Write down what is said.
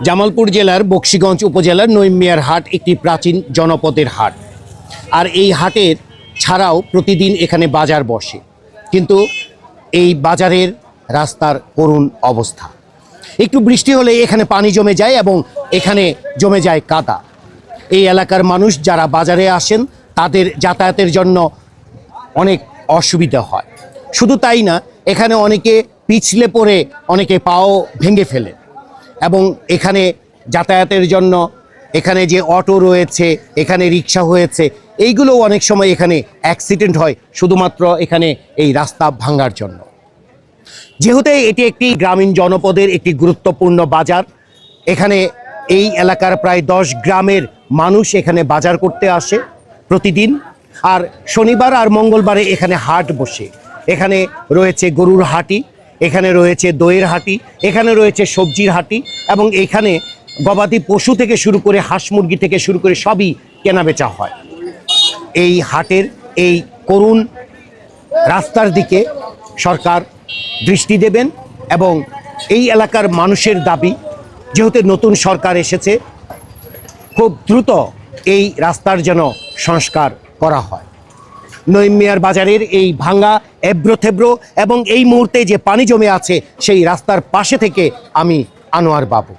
জামালপুর জেলার বকশীগঞ্জ উপজেলার নঈম মিয়ার হাট একটি প্রাচীন জনপদের হাট। আর এই হাটের ছাড়াও প্রতিদিন এখানে বাজার বসে, কিন্তু এই বাজারের রাস্তার করুণ অবস্থা। একটু বৃষ্টি হলে এখানে পানি জমে যায় এবং এখানে জমে যায় কাদা। এই এলাকার মানুষ যারা বাজারে আসেন তাদের যাতায়াতের জন্য অনেক অসুবিধা হয়। শুধু তাই না, এখানে অনেকে পিছলে পড়ে অনেকে পাও ভেঙে ফেলে এবং এখানে যাতায়াতের জন্য এখানে যে অটো রয়েছে, এখানে রিক্সা হয়েছে, এইগুলো অনেক সময় এখানে অ্যাক্সিডেন্ট হয় শুধুমাত্র এখানে এই রাস্তা ভাঙার জন্য। যেহেতু এটি একটি গ্রামীণ জনপদের একটি গুরুত্বপূর্ণ বাজার, এখানে এই এলাকার প্রায় 10 গ্রামের মানুষ এখানে বাজার করতে আসে প্রতিদিন। আর শনিবার আর মঙ্গলবারে এখানে হাট বসে। এখানে রয়েছে গরুর হাটি, এখানে রয়েছে দইয়ের হাটি, এখানে রয়েছে সবজির হাটি এবং এখানে গবাদি পশু থেকে শুরু করে হাঁস মুরগি থেকে শুরু করে সবই কেনাবেচা হয়। এই হাটের এই করুণ রাস্তার দিকে সরকার দৃষ্টি দেবেন এবং এই এলাকার মানুষের দাবি, যেহেতু নতুন সরকার এসেছে, খুব দ্রুত এই রাস্তার যেন সংস্কার করা হয়। নঈম মিয়ার বাজারের এই ভাঙ্গা এবড়ো এবং এই মুহূর্তে যে পানি জমে আছে সেই রাস্তার পাশে থেকে আমি আনোয়ার বাবু।